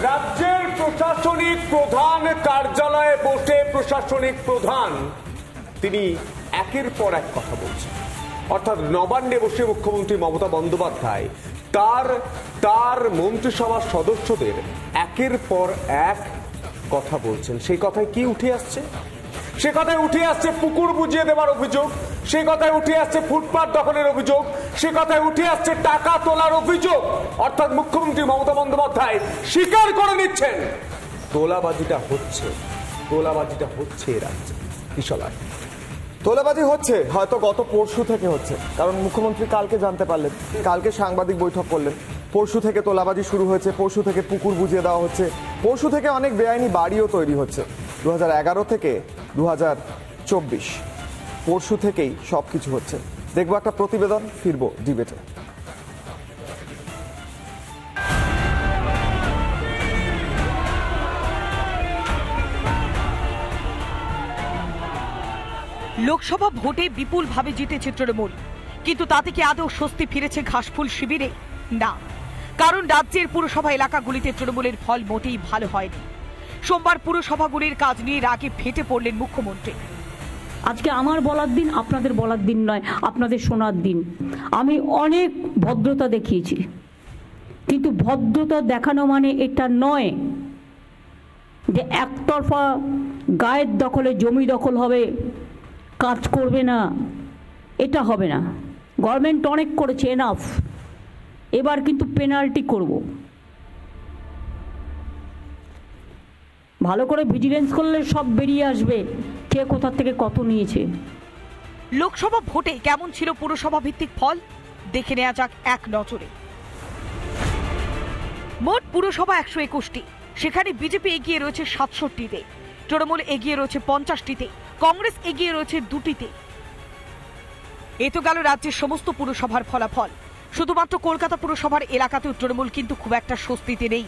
রাজ্যের প্রশাসনিক প্রধান কার্যালয়ে বসে প্রশাসনিক প্রধান তিনি একের পর এক কথা বলছেন। অর্থাৎ নবান্নে বসে মুখ্যমন্ত্রী মমতা বন্দ্যোপাধ্যায় তার মন্ত্রিসভার সদস্যদের একের পর এক কথা বলছেন। সেই কথায় কি উঠে আসছে? সে কথায় উঠে আসছে পুকুর বুঝিয়ে দেওয়ার অভিযোগ, সে কথায় উঠে আসছে ফুটপাত দখলের অভিযোগ, সে কথায় উঠে আসছে টাকা তোলার অভিযোগ। অর্থাৎ মুখ্যমন্ত্রী মমতা বন্দ্যোপাধ্যায় স্বীকার করে নিচ্ছেন তোলাবাজিটা হচ্ছে এ রাজ্যে। কিশোরায় তোলাবাজি হচ্ছে, হয়তো গত পরশু থেকে হচ্ছে, কারণ মুখ্যমন্ত্রী কালকে জানতে পারলেন, কালকে সাংবাদিক বৈঠক করলেন। পরশু থেকে তোলাবাজি শুরু হয়েছে, পরশু থেকে পুকুর বুঝিয়ে দেওয়া হচ্ছে, পরশু থেকে অনেক বেআইনি বাড়িও তৈরি হচ্ছে। 2011 থেকে 2024 পরশু থেকেই সবকিছু হচ্ছে। দেখবো একটা প্রতিবেদন, ফিরবো ডিবেটে। লোকসভা ভোটে বিপুলভাবে জিতেছে তৃণমূল, কিন্তু তাতে কি আদৌ স্বস্তি ফিরেছে ঘাসফুল শিবিরে? না, কারণ রাজ্যের পুরসভা এলাকাগুলিতে তৃণমূলের ফল মোটেই ভালো হয়নি। সোমবার পুরসভাগুলির কাজ নিয়ে রাগে ফেটে পড়লেন মুখ্যমন্ত্রী। আজকে আমার বলার দিন, আপনাদের বলার দিন নয়, আপনাদের শোনার দিন। আমি অনেক ভদ্রতা দেখিয়েছি, কিন্তু ভদ্রতা দেখানো মানে এটা নয় যে একতরফা গায়ের দখলে জমি দখল হবে, কাজ করবে না, এটা হবে না। গভর্নমেন্ট অনেক করেছে, এনাফ। এবার কিন্তু পেনাল্টি করব। ভালো করে ভিজিলেন্স করলে সব বেরিয়ে আসবে কে কোথা থেকে কত নিয়েছে। লোকসভা ভোটে কেমন ছিল পুরসভা ভিত্তিক ফল দেখে নেওয়া যাক এক নজরে। মোট পুরসভা 121টি, সেখানে বিজেপি এগিয়ে রয়েছে 67টিতে, তৃণমূল এগিয়ে রয়েছে 50টিতে, কংগ্রেস এগিয়ে রয়েছে 2টিতে। এ তো গেল রাজ্যের সমস্ত পুরসভার ফলাফল। শুধুমাত্র কলকাতা পুরসভার এলাকাতেও তৃণমূল কিন্তু খুব একটা স্বস্তিতে নেই।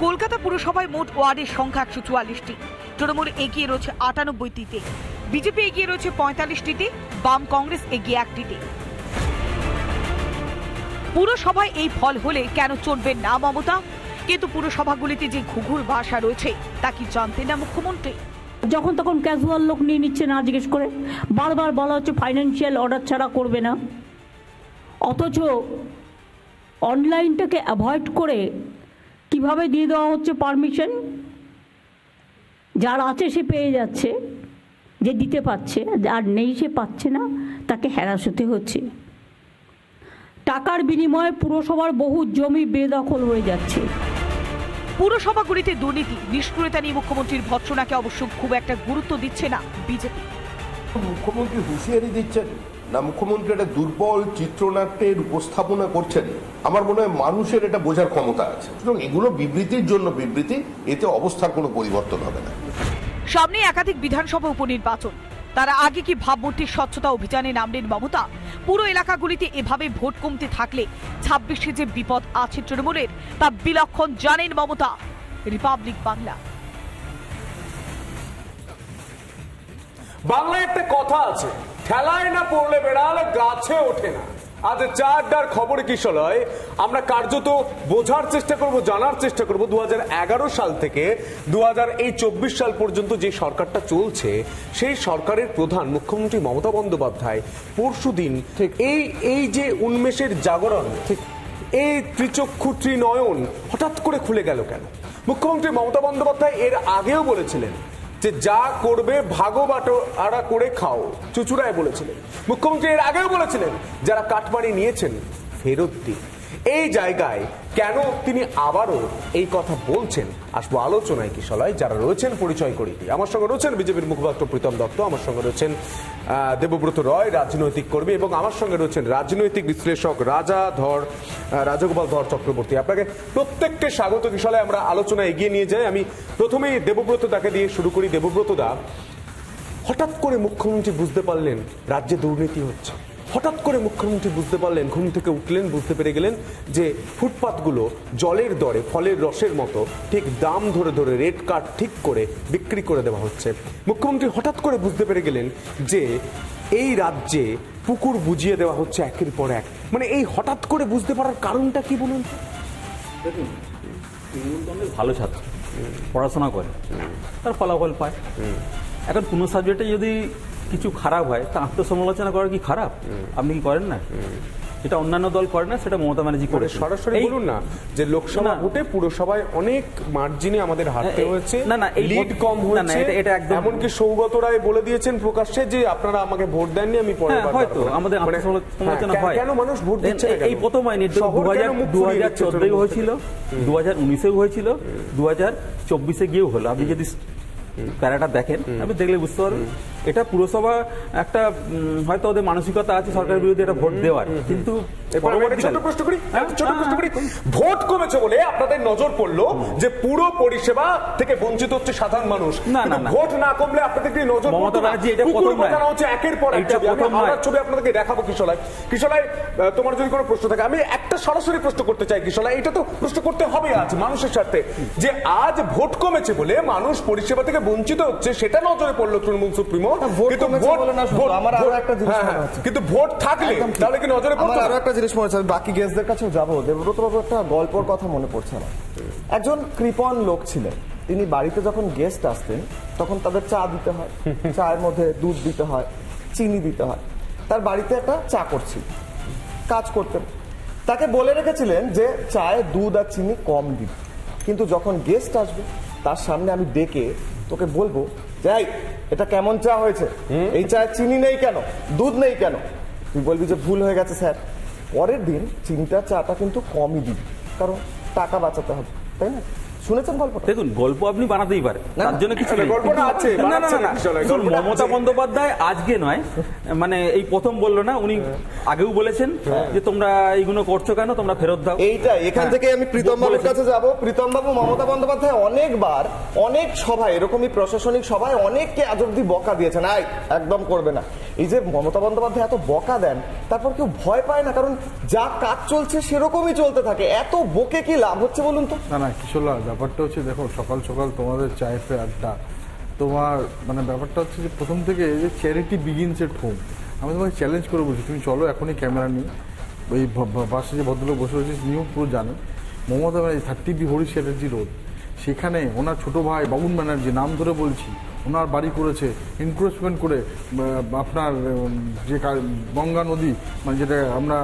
কলকাতা পুরসভায় মোট ওয়ার্ডের সংখ্যা 144টি, তৃণমূল এগিয়ে রয়েছে 98টিতে, বিজেপি এগিয়ে রয়েছে 45টিতে, বাম কংগ্রেস এগিয়ে 1টিতে। পুরসভায় এই ফল হলে কেন চলবেন না মমতা? কিন্তু পুরসভাগুলিতে যে ঘুঘুর বাসা রয়েছে তা কি জানতেন না মুখ্যমন্ত্রী? যখন তখন ক্যাজুয়াল লোক নিয়ে নিচ্ছে না জিজ্ঞেস করে, বারবার বলা হচ্ছে ফাইন্যান্সিয়াল অর্ডার ছাড়া করবে না, অথচ অনলাইনটাকে অ্যাভয়েড করে কিভাবে দিয়ে দেওয়া হচ্ছে পারমিশন। যার আছে সে পেয়ে যাচ্ছে, যে দিতে পারছে, আর নেই সে পাচ্ছে না, তাকে হ্যারাস হতে হচ্ছে। টাকার বিনিময়ে পুরসভার বহু জমি বেদখল হয়ে যাচ্ছে। পুরসভাগুলিতে দুর্নীতি নিষ্ক্রিয়তা নিয়ে মুখ্যমন্ত্রীর ভৎসনাকে অবশ্য খুব একটা গুরুত্ব দিচ্ছে না বিজেপি। মুখ্যমন্ত্রী হুঁশিয়ারি দিচ্ছেন না, মুখ্যমন্ত্রী একটা দুর্বল চিত্রনাট্যের উপস্থাপনা করছেন। আমার মনে হয় মানুষের এটা বোঝার ক্ষমতা আছে। সুতরাং এগুলো বিবৃতির জন্য বিবৃতি, এতে অবস্থার কোনো পরিবর্তন হবে না। সামনে একাধিক বিধানসভা উপনির্বাচন, তারা আগে কি ভাবমূর্তির স্বচ্ছতা অভিযানে নামলেন মমতা? পুরো এলাকাগুলিতে এভাবে ভোট কমতে থাকলে 26-এ যে বিপদ আছে তৃণমূলের তা বিলক্ষণ জানেন মমতা। রিপাবলিক বাংলা। বাংলায় একটা কথা আছে, ঠেলায় না পড়লে বেড়াল গাছে ওঠে না। আজ চারটার খবরে কিশোরয় আমরা কার্যত বোঝার চেষ্টা করব, জানার চেষ্টা করব 2011 সাল থেকে 2024 সাল পর্যন্ত যে সরকারটা চলছে সেই সরকারের প্রধান মুখ্যমন্ত্রী মমতা বন্দ্যোপাধ্যায় পরশুদিন ঠিক এই যে উন্মেষের জাগরণ, ঠিক এই ত্রিচক্ষু ত্রিনয়ন হঠাৎ করে খুলে গেল কেন? মুখ্যমন্ত্রী মমতা বন্দ্যোপাধ্যায় এর আগেও বলেছিলেন যে যা করবে ভাগো বাটোয়ারা করে খাও, চুচুড়ায় বলেছিলেন। মুখ্যমন্ত্রী এর আগেও বলেছিলেন যারা কাটমানি নিয়েছেন ফেরত দিন। এই জায়গায় কেন তিনি আবারও এই কথা বলছেন আসবো আলোচনায় কিশোরয়। যারা রয়েছেন পরিচয় করিয়ে দিই। আমার সঙ্গে রয়েছেন বিজেপির মুখপাত্র প্রীতম দত্ত, আমার সঙ্গে রয়েছেন দেবব্রত রয় রাজনৈতিক কর্মী, এবং আমার সঙ্গে রয়েছেন রাজনৈতিক বিশ্লেষক রাজাগোপাল ধর চক্রবর্তী। আপনাকে প্রত্যেককে স্বাগত কিশোরয়। আমরা আলোচনা এগিয়ে নিয়ে যাই। আমি প্রথমেই দেবব্রত দাকে দিয়ে শুরু করি। দেবব্রত দা, হঠাৎ করে মুখ্যমন্ত্রী বুঝতে পারলেন রাজ্যে দুর্নীতি হচ্ছে, হঠাৎ করে মুখ্যমন্ত্রী বুঝতে পারলেন, ঘুম থেকে উঠলেন, বুঝতে পেরে গেলেন যে ফুটপাতগুলো জলের দরে ফলের রসের মতো ঠিক দাম ধরে ধরে রেট কার্ড ঠিক করে বিক্রি করে দেওয়া হচ্ছে। মুখ্যমন্ত্রী হঠাৎ করে বুঝতে পেরে গেলেন যে এই রাজ্যে পুকুর বুঝিয়ে দেওয়া হচ্ছে একের পর এক। মানে এই হঠাৎ করে বুঝতে পারার কারণটা কি বলুন? অনেক ভালো ছাত্র, পড়াশোনা করে, তার ফলাফল পায়। এখন কোনো সাবজেক্টে যদি কিছু খারাপ হয় তা আত্মসমালোচনা করা কি খারাপ? আপনি কি করেন না? এটা অন্যান্য দল করে না, সেটা মমতা ব্যানার্জি করে। সরাসরি বলুন না যে লোকসভা ভোটে পুরসভায় অনেক মার্জিনে আমাদের হারতে হয়েছে, লিড কম হয়েছে, এটা একদম, এমনকি সৌগত রায় বলে দিয়েছেন প্রকাশ্যে যে আপনারা আমাকে ভোট দেননি, আমি পরে হয়তো আমাদের আত্মসমালোচনা হয়। কেন মানুষ ভোট দিচ্ছে? এই প্রথম হয়নি, 2014 হয়েছিল, 2019 হয়েছিল, 2024 গিয়েও হলো। আপনি যদি প্যারাটা দেখেন, আপনি দেখলে বুঝতে পারবেন এটা পুরসভা একটা হয়তো ওদের মানসিকতা আছে সরকারের বিরুদ্ধে এটা ভোট দেওয়ার, কিন্তু ভোট কমেছে বলে আপনাদের নজর পড়লো যে পুরো পরিষেবা থেকে বঞ্চিত হচ্ছে সাধারণ মানুষ। না, ভোট না কমলে আপনাদের নজর হচ্ছে একের পর এক ছবি আপনাদেরকে দেখাবো। কিশোলাই, তোমার যদি কোনো প্রশ্ন থাকে, আমি একটা সরাসরি প্রশ্ন করতে চাই কিশোলাই, এটা তো প্রশ্ন করতে হবে আজ মানুষের সাথে, যে আজ ভোট কমেছে বলে মানুষ পরিষেবা থেকে বঞ্চিত হচ্ছে, সেটা নজরে পড়লো তৃণমূল সুপ্রিমো। কিন্তু ভোট থাকলে তাহলে কি নজরে পড়তো? আরো একটা জিনিস মনে হচ্ছে, বাকি গেস্টদের কাছেও যাবো। দেবব্রত বাবু, একটা গল্পর কথা মনে পড়ছে না। একজন কৃপণ লোক ছিলেন, তিনি বাড়িতে যখন গেস্ট আসতেন তখন তাদের চা দিতে হয়, চায়ের মধ্যে দুধ দিতে হয়, চিনি দিতে হয়। তার বাড়িতে একটা চা করছি, কাজ করতেন, তাকে বলে রেখেছিলেন যে চায়ে দুধ আর চিনি কম দিন, কিন্তু যখন গেস্ট আসবে তার সামনে আমি ডেকে তোকে বলবো, যাই এটা কেমন চা হয়েছে, এই চায়ে চিনি নেই কেন, দুধ নেই কেন? তুই বলবি যে ভুল হয়ে গেছে স্যার। পরের দিন চিনিটা চাটা কিন্তু কমই দিবি, কারণ টাকা বাঁচাতে হবে, তাই না? শুনেছেন গল্পটা? দেখুন, গল্প আপনি বানাতেই পারেন, তার জন্য কিছু আছে। মমতা বন্দ্যোপাধ্যায় আজকে নয়, মানে এই প্রথম বললো না, উনি আগেও বলেছেন যে তোমরা এইগুলো করছো কেন, তোমরা ফেরত দাও। এইটাই, এখান থেকে আমি প্রীতম বাবুর কাছে যাবো। প্রীতম বাবু, মমতা বন্দ্যোপাধ্যায় অনেকবার অনেক সভায়, এরকমই প্রশাসনিক সভায় অনেককে আজ অব্দি বকা দিয়েছেন, আই একদম করবে না। এই যে মমতা বন্দ্যোপাধ্যায় এত বকা দেন, তারপর কেউ ভয় পায় না, কারণ যা কাজ চলছে সেরকমই চলতে থাকে। এত বকে কি লাভ হচ্ছে বলুন তো? না কিশোরলা, ব্যাপারটা হচ্ছে দেখো, সকাল সকাল তোমাদের চায়ের পে আড্ডা, তোমার মানে ব্যাপারটা হচ্ছে যে প্রথম থেকে যে চ্যারিটি বিগিনস এট হোম। আমি তোমাকে চ্যালেঞ্জ করে বলছি, তুমি চলো এখনই ক্যামেরা নিয়ে, ওই পাশে যে ভদ্রলোক বসে রয়েছে নিউ পুরো জানেন, মমতা ব্যানার্জি 30B হরিশ চ্যাটার্জি রোড, সেখানে ওনার ছোট ভাই বাবুন ব্যানার্জি, নাম ধরে বলছি, ওনার বাড়ি করেছে এনক্রোচমেন্ট করে। আপনার যে গঙ্গা নদী, মানে যেটা আমরা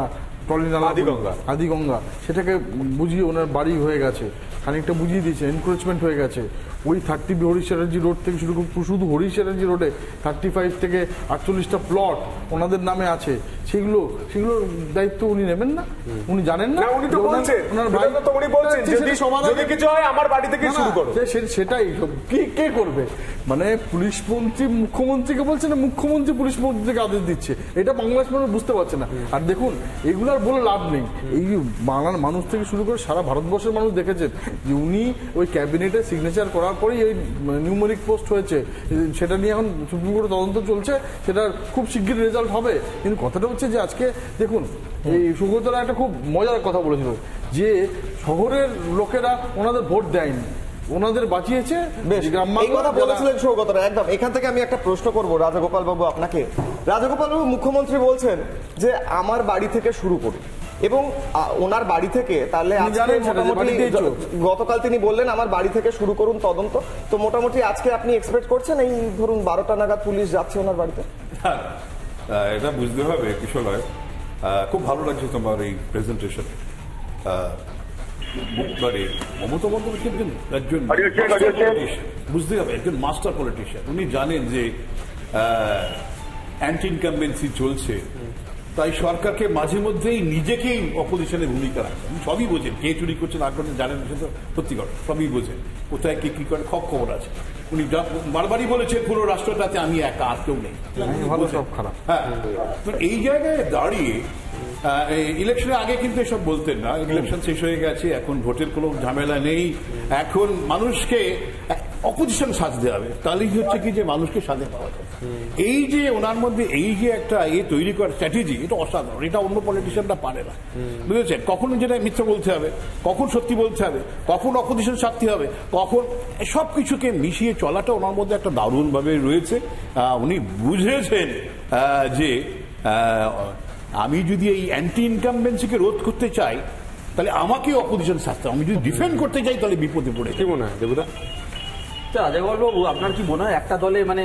আদিগঙ্গা, সেটাকে বুঝিয়ে ওনার বাড়ি হয়ে গেছে, খানিকটা বুঝিয়ে দিয়েছে, এনক্রোচমেন্ট হয়ে গেছে। ওই 30B হরিশ চ্যাটার্জি রোড থেকে শুরু করে শুধু হরিশ চ্যাটার্জি রোডে 35 থেকে 48টা প্লট ওনাদের নামে আছে। সেগুলোর দায়িত্ব উনি নেবেন না? উনি জানেন না? সেটাই কে করবে? মানে পুলিশ মন্ত্রী মুখ্যমন্ত্রীকে বলছে না, মুখ্যমন্ত্রী পুলিশ মন্ত্রীকে আদেশ দিচ্ছে, এটা বাংলাদেশ মানুষ বুঝতে পারছে না। আর দেখুন, এগুলার বলে লাভ নেই। এই বাংলার মানুষ থেকে শুরু করে সারা ভারতবর্ষের মানুষ দেখেছেন যে উনি ওই ক্যাবিনেটে সিগনেচার করার পরেই এই নিউমেরিক পোস্ট হয়েছে, সেটা নিয়ে এখন সুপ্রিম কোর্টে তদন্ত চলছে, সেটা খুব শিগগির রেজাল্ট হবে। কিন্তু কথাটা হচ্ছে যে আজকে দেখুন, এই সুব্রতরা একটা খুব মজার কথা বলেছিল যে শহরের লোকেরা ওনাদের ভোট দেয়নি, ওনাদের বাঁচিয়েছে। বলেছিলেন সৌগতরা, একদম। এখান থেকে আমি একটা প্রশ্ন করবো রাজাগোপাল বাবু আপনাকে। রাজাগোপাল বাবু, মুখ্যমন্ত্রী বলছেন যে আমার বাড়ি থেকে শুরু করুন, এবং ওনার বাড়ি থেকে, তাহলে গতকাল তিনি বললেন আমার বাড়ি থেকে শুরু করুন তদন্ত, তো মোটামুটি আজকে আপনি এক্সপেক্ট করছেন এই ধরুন 12টা নাগাদ পুলিশ যাচ্ছে ওনার বাড়িতে? এটা বুঝতে হবে কিশোরয়, খুব ভালো লাগছে তোমার এই প্রেজেন্টেশন। মমতা বন্দ্যোপাধ্যায় একজন বুঝতে হবে, একজন মাস্টার পলিটিশিয়ান। উনি জানেন যে অ্যান্টি ইনকামবেন্সি চলছে, তাই সরকারকে মাঝে মধ্যেই নিজেকেই অপোজিশনের ভূমিকা রাখছে। উনি সবই বোঝেন, কে চুরি করছে না করছেন জানেন, সেটা সত্যি কথা, সবই বোঝেন, কোথায় কে কি করে খবর আছে। উনি বারবারই বলেছেন পুরো রাষ্ট্রটাতে আমি একা, আর কেউ নেই। হ্যাঁ, তো এই জায়গায় দাঁড়িয়ে ইলেকশনের আগে কিন্তু এসব বলতেন না। ইলেকশন শেষ হয়ে গেছে, এখন ভোটের কোনো ঝামেলা নেই, এখন মানুষকে অপোজিশন সাজতে হবে, তাহলেই হচ্ছে কি যে মানুষকে সাজে পাওয়া যায়। এই যে ওনার মধ্যে এই যে একটা তৈরি করার স্ট্র্যাটেজি, এটা অসাধারণ, এটা অন্য পলিটিশিয়ানরা পারে না, বুঝেছেন? কখন যেটা মিথ্যা বলতে হবে, কখন সত্যি বলতে হবে, কখন অপোজিশন সাজতে হবে, কখন সবকিছুকে মিশিয়ে চলাটা ওনার মধ্যে একটা দারুণভাবে রয়েছে। উনি বুঝেছেন যে আমি যদি এই অ্যান্টি ইনকামবেন্সিকে রোধ করতে চাই, তাহলে আমাকে অপোজিশন শাস্তি, আমি যদি ডিফেন্ড করতে যাই তাহলে বিপদে পড়ে কি মনে হয় দেবুদা? রাজাগোপাল বাবু, আপনার কি মনে হয় একটা দলে মানে